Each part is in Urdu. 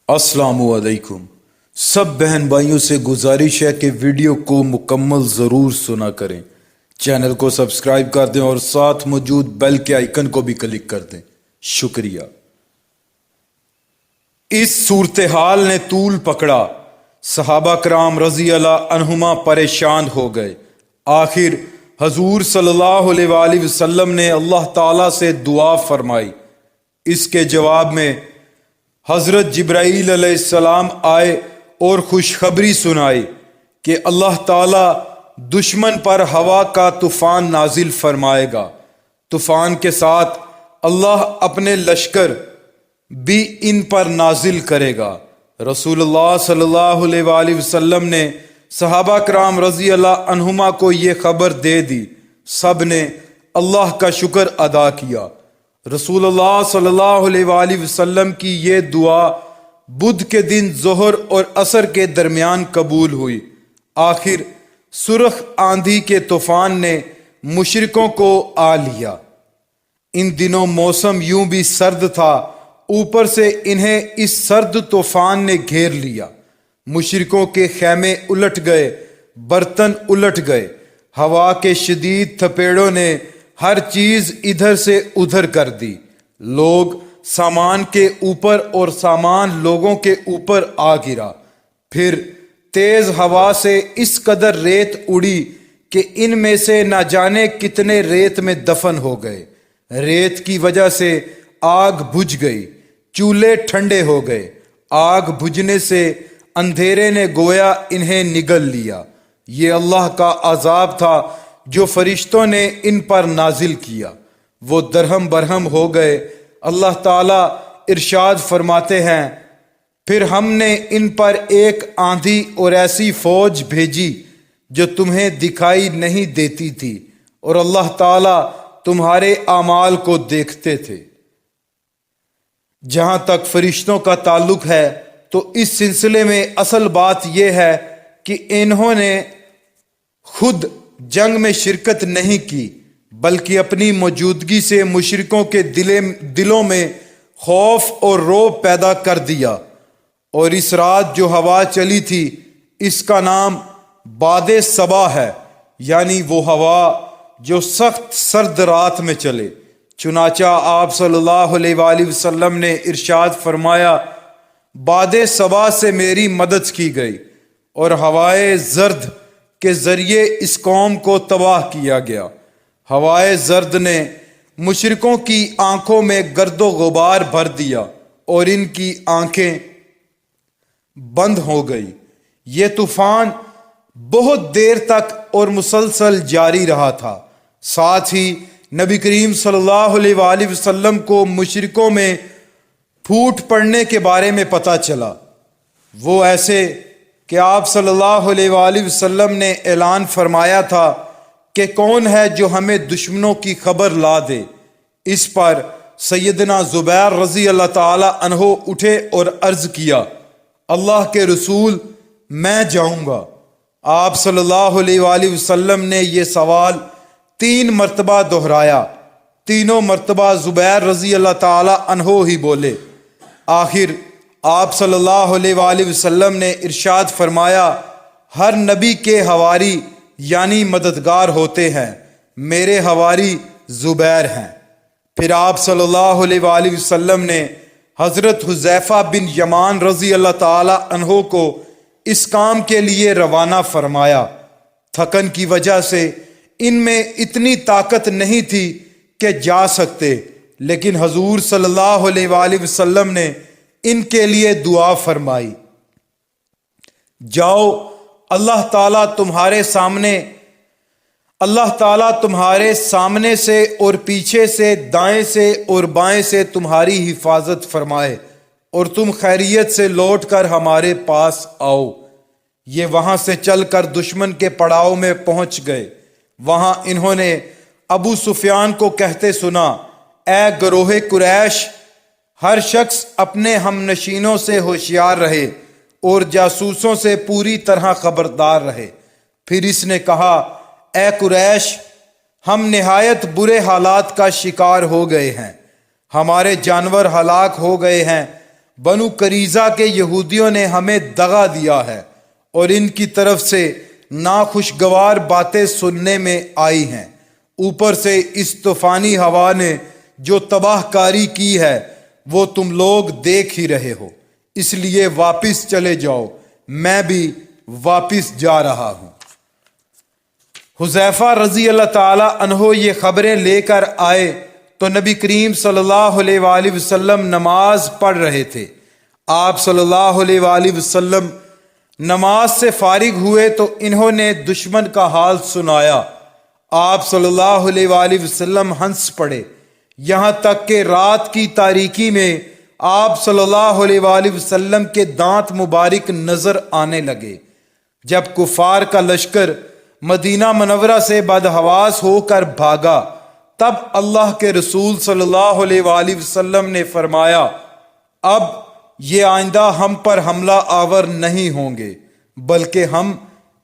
السلام علیکم۔ سب بہن بھائیوں سے گزارش ہے کہ ویڈیو کو مکمل ضرور سنا کریں، چینل کو سبسکرائب کر دیں اور ساتھ موجود بیل کے آئیکن کو بھی کلک کر دیں۔ شکریہ۔ اس صورتحال نے طول پکڑا، صحابہ کرام رضی اللہ عنہما پریشان ہو گئے۔ آخر حضور صلی اللہ علیہ وآلہ وسلم نے اللہ تعالیٰ سے دعا فرمائی۔ اس کے جواب میں حضرت جبرائیل علیہ السلام آئے اور خوشخبری سنائی کہ اللہ تعالیٰ دشمن پر ہوا کا طوفان نازل فرمائے گا۔ طوفان کے ساتھ اللہ اپنے لشکر بھی ان پر نازل کرے گا۔ رسول اللہ صلی اللہ علیہ وآلہ وسلم نے صحابہ کرام رضی اللہ عنہما کو یہ خبر دے دی۔ سب نے اللہ کا شکر ادا کیا۔ رسول اللہ صلی اللہ علیہ وآلہ وسلم کی یہ دعا بدھ کے دن ظہر اور عصر کے درمیان قبول ہوئی۔ آخر سرخ آندھی کے طوفان نے مشرکوں کو آ لیا۔ ان دنوں موسم یوں بھی سرد تھا، اوپر سے انہیں اس سرد طوفان نے گھیر لیا۔ مشرکوں کے خیمے الٹ گئے، برتن الٹ گئے۔ ہوا کے شدید تھپیڑوں نے ہر چیز ادھر سے ادھر کر دی۔ لوگ سامان کے اوپر اور سامان لوگوں کے اوپر آ گرا۔ پھر تیز ہوا سے اس قدر ریت اڑی کہ ان میں سے نہ جانے کتنے ریت میں دفن ہو گئے۔ ریت کی وجہ سے آگ بجھ گئی، چولہے ٹھنڈے ہو گئے۔ آگ بجھنے سے اندھیرے نے گویا انہیں نگل لیا۔ یہ اللہ کا عذاب تھا جو فرشتوں نے ان پر نازل کیا۔ وہ درہم برہم ہو گئے۔ اللہ تعالیٰ ارشاد فرماتے ہیں، پھر ہم نے ان پر ایک آندھی اور ایسی فوج بھیجی جو تمہیں دکھائی نہیں دیتی تھی، اور اللہ تعالیٰ تمہارے اعمال کو دیکھتے تھے۔ جہاں تک فرشتوں کا تعلق ہے تو اس سلسلے میں اصل بات یہ ہے کہ انہوں نے خود جنگ میں شرکت نہیں کی، بلکہ اپنی موجودگی سے مشرکوں کے دلوں میں خوف اور رعب پیدا کر دیا۔ اور اس رات جو ہوا چلی تھی اس کا نام باد صبا ہے، یعنی وہ ہوا جو سخت سرد رات میں چلے۔ چنانچہ آپ صلی اللہ علیہ وآلہ وسلم نے ارشاد فرمایا، باد صبا سے میری مدد کی گئی اور ہوائے زرد کے ذریعے اس قوم کو تباہ کیا گیا۔ ہوائے زرد نے مشرکوں کی آنکھوں میں گرد و غبار بھر دیا اور ان کی آنکھیں بند ہو گئی۔ یہ طوفان بہت دیر تک اور مسلسل جاری رہا تھا۔ ساتھ ہی نبی کریم صلی اللہ علیہ وآلہ وسلم کو مشرکوں میں پھوٹ پڑنے کے بارے میں پتہ چلا۔ وہ ایسے کہ آپ صلی اللہ علیہ وآلہ وسلم نے اعلان فرمایا تھا کہ کون ہے جو ہمیں دشمنوں کی خبر لا دے۔ اس پر سیدنا زبیر رضی اللہ تعالی عنہ اٹھے اور عرض کیا، اللہ کے رسول، میں جاؤں گا۔ آپ صلی اللہ علیہ وآلہ وسلم نے یہ سوال 3 مرتبہ دہرایا۔ تینوں مرتبہ زبیر رضی اللہ تعالی عنہ ہی بولے۔ آخر آپ صلی اللہ علیہ وآلہ وسلم نے ارشاد فرمایا، ہر نبی کے حواری یعنی مددگار ہوتے ہیں، میرے حواری زبیر ہیں۔ پھر آپ صلی اللہ علیہ وآلہ وسلم نے حضرت حذیفہ بن یمان رضی اللہ تعالی عنہ کو اس کام کے لیے روانہ فرمایا۔ تھکن کی وجہ سے ان میں اتنی طاقت نہیں تھی کہ جا سکتے، لیکن حضور صلی اللہ علیہ وآلہ وسلم نے ان کے لیے دعا فرمائی، جاؤ، اللہ تعالیٰ تمہارے سامنے سے اور پیچھے سے، دائیں سے اور بائیں سے تمہاری حفاظت فرمائے، اور تم خیریت سے لوٹ کر ہمارے پاس آؤ۔ یہ وہاں سے چل کر دشمن کے پڑاؤ میں پہنچ گئے۔ وہاں انہوں نے ابو سفیان کو کہتے سنا، اے گروہ قریش، ہر شخص اپنے ہم نشینوں سے ہوشیار رہے اور جاسوسوں سے پوری طرح خبردار رہے۔ پھر اس نے کہا، اے قریش، ہم نہایت برے حالات کا شکار ہو گئے ہیں، ہمارے جانور ہلاک ہو گئے ہیں، بنو قریظہ کے یہودیوں نے ہمیں دغا دیا ہے اور ان کی طرف سے ناخوشگوار باتیں سننے میں آئی ہیں۔ اوپر سے اس طوفانی ہوا نے جو تباہ کاری کی ہے وہ تم لوگ دیکھ ہی رہے ہو، اس لیے واپس چلے جاؤ، میں بھی واپس جا رہا ہوں۔ حذیفہ رضی اللہ تعالی عنہ یہ خبریں لے کر آئے تو نبی کریم صلی اللہ علیہ وآلہ وسلم نماز پڑھ رہے تھے۔ آپ صلی اللہ علیہ وآلہ وسلم نماز سے فارغ ہوئے تو انہوں نے دشمن کا حال سنایا۔ آپ صلی اللہ علیہ وآلہ وسلم ہنس پڑے، یہاں تک کہ رات کی تاریکی میں آپ صلی اللہ علیہ وآلہ وسلم کے دانت مبارک نظر آنے لگے۔ جب کفار کا لشکر مدینہ منورہ سے بدحواس ہو کر بھاگا تب اللہ کے رسول صلی اللہ علیہ وآلہ وسلم نے فرمایا، اب یہ آئندہ ہم پر حملہ آور نہیں ہوں گے بلکہ ہم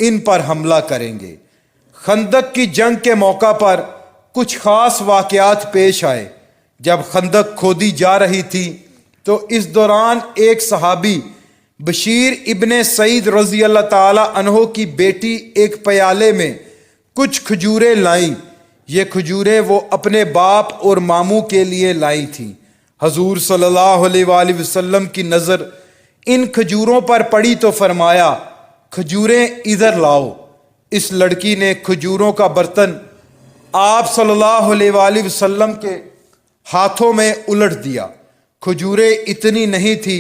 ان پر حملہ کریں گے۔ خندق کی جنگ کے موقع پر کچھ خاص واقعات پیش آئے۔ جب خندق کھودی جا رہی تھی تو اس دوران ایک صحابی بشیر ابن سعید رضی اللہ تعالی عنہ کی بیٹی ایک پیالے میں کچھ کھجوریں لائیں۔ یہ کھجوریں وہ اپنے باپ اور ماموں کے لیے لائی تھیں۔ حضور صلی اللہ علیہ وآلہ وسلم کی نظر ان کھجوروں پر پڑی تو فرمایا، کھجوریں ادھر لاؤ۔ اس لڑکی نے کھجوروں کا برتن آپ صلی اللہ علیہ وآلہ وسلم کے ہاتھوں میں الٹ دیا۔ کھجوریں اتنی نہیں تھی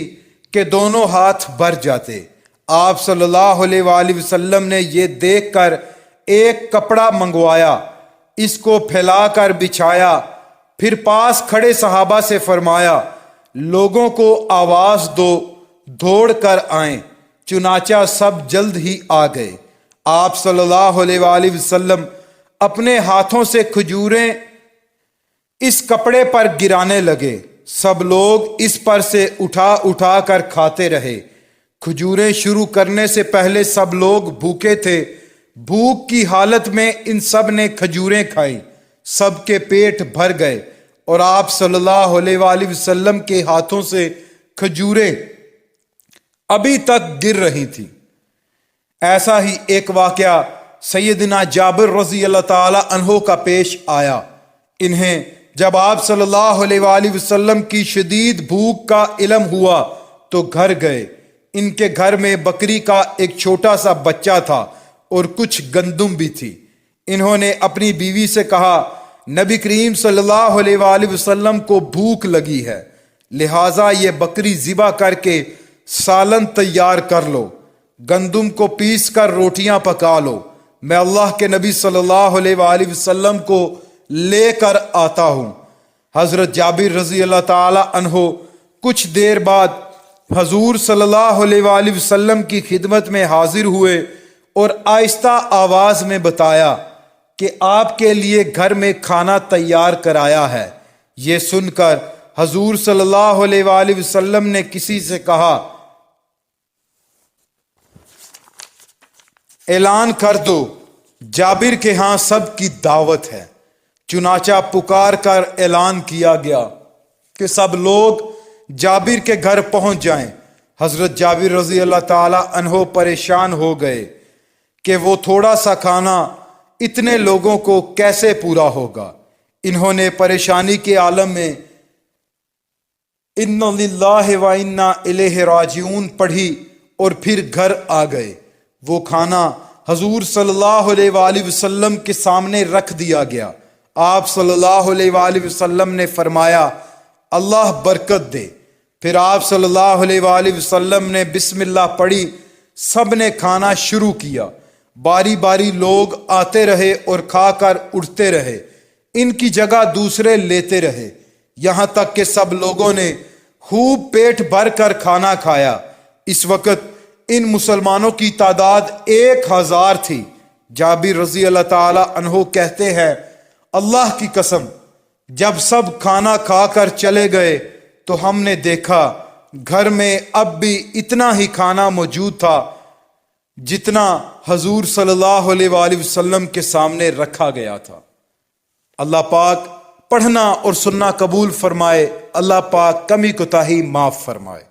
کہ دونوں ہاتھ بھر جاتے۔ آپ صلی اللہ علیہ وآلہ وسلم نے یہ دیکھ کر ایک کپڑا منگوایا، اس کو پھیلا کر بچھایا، پھر پاس کھڑے صحابہ سے فرمایا، لوگوں کو آواز دو دوڑ کر آئیں۔ چنانچہ سب جلد ہی آ گئے۔ آپ صلی اللہ علیہ وآلہ وسلم اپنے ہاتھوں سے کھجوریں اس کپڑے پر گرانے لگے۔ سب لوگ اس پر سے اٹھا اٹھا کر کھاتے رہے۔ کھجوریں شروع کرنے سے پہلے سب لوگ بھوکے تھے۔ بھوک کی حالت میں ان سب نے کھجوریں کھائیں، سب کے پیٹ بھر گئے اور آپ صلی اللہ علیہ وآلہ وسلم کے ہاتھوں سے کھجوریں ابھی تک گر رہی تھی۔ ایسا ہی ایک واقعہ سیدنا جابر رضی اللہ تعالی عنہ کا پیش آیا۔ انہیں جب آپ صلی اللہ علیہ وآلہ وسلم کی شدید بھوک کا علم ہوا تو گھر گئے۔ ان کے گھر میں بکری کا ایک چھوٹا سا بچہ تھا اور کچھ گندم بھی تھی۔ انہوں نے اپنی بیوی سے کہا، نبی کریم صلی اللہ علیہ وآلہ وسلم کو بھوک لگی ہے، لہٰذا یہ بکری ذبح کر کے سالن تیار کر لو، گندم کو پیس کر روٹیاں پکا لو، میں اللہ کے نبی صلی اللہ علیہ وآلہ وسلم کو لے کر آتا ہوں۔ حضرت جابر رضی اللہ تعالی عنہ کچھ دیر بعد حضور صلی اللہ علیہ وآلہ وسلم کی خدمت میں حاضر ہوئے اور آہستہ آواز میں بتایا کہ آپ کے لیے گھر میں کھانا تیار کرایا ہے۔ یہ سن کر حضور صلی اللہ علیہ وآلہ وسلم نے کسی سے کہا، اعلان کر دو جابر کے ہاں سب کی دعوت ہے۔ چنانچہ پکار کر اعلان کیا گیا کہ سب لوگ جابر کے گھر پہنچ جائیں۔ حضرت جابر رضی اللہ تعالی عنہ پریشان ہو گئے کہ وہ تھوڑا سا کھانا اتنے لوگوں کو کیسے پورا ہوگا۔ انہوں نے پریشانی کے عالم میں اِنَّ لِلَّهِ وَإِنَّا إِلَيْهِ رَاجِعُونَ پڑھی اور پھر گھر آ گئے۔ وہ کھانا حضور صلی اللہ علیہ وآلہ وسلم کے سامنے رکھ دیا گیا۔ آپ صلی اللہ علیہ وآلہ وسلم نے فرمایا، اللہ برکت دے۔ پھر آپ صلی اللہ علیہ وآلہ وسلم نے بسم اللہ پڑھی، سب نے کھانا شروع کیا۔ باری باری لوگ آتے رہے اور کھا کر اٹھتے رہے، ان کی جگہ دوسرے لیتے رہے، یہاں تک کہ سب لوگوں نے خوب پیٹ بھر کر کھانا کھایا۔ اس وقت ان مسلمانوں کی تعداد 1000 تھی۔ جابر رضی اللہ تعالی عنہ کہتے ہیں، اللہ کی قسم جب سب کھانا کھا کر چلے گئے تو ہم نے دیکھا گھر میں اب بھی اتنا ہی کھانا موجود تھا جتنا حضور صلی اللہ علیہ وآلہ وسلم کے سامنے رکھا گیا تھا۔ اللہ پاک پڑھنا اور سننا قبول فرمائے، اللہ پاک کمی کوتاہی معاف فرمائے۔